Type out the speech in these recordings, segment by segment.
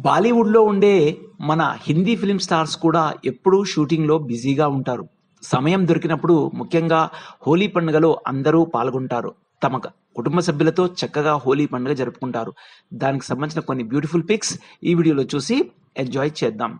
బాలీవుడ్‌లో ఉండే మన హిందీ ఫిల్మ్ స్టార్స్ కూడా ఎప్పుడూ షూటింగ్‌లో బిజీగా ఉంటారు. సమయం దొరికినప్పుడు ముఖ్యంగా హోలీ పండుగలో అందరూ పాల్గొంటారు. తమ కుటుంబ సభ్యులతో చక్కగా హోలీ పండుగ జరుపుకుంటారు. దానికి సంబంధించిన కొన్ని బ్యూటిఫుల్ పిక్స్ ఈ వీడియోలో చూసి ఎంజాయ్ చేద్దాం.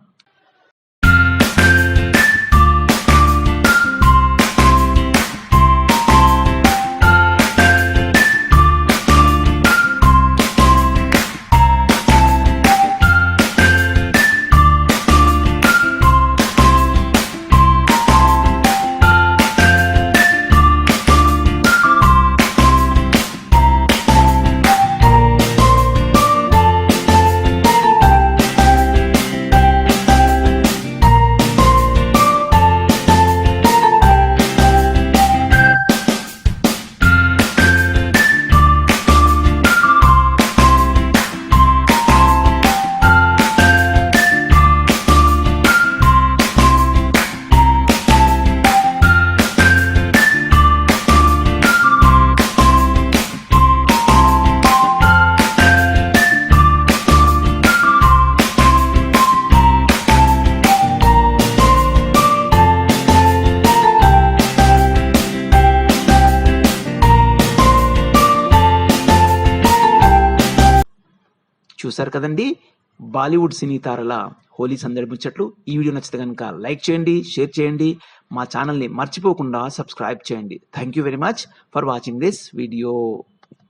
చూశారు కదండి, బాలీవుడ్ సినీ తారల హోలీ సందడి ముచ్చట్లు. ఈ వీడియో నచ్చితే కనుక లైక్ చేయండి, షేర్ చేయండి, మా ఛానల్ని మర్చిపోకుండా సబ్స్క్రైబ్ చేయండి. Thank you very much for watching this video.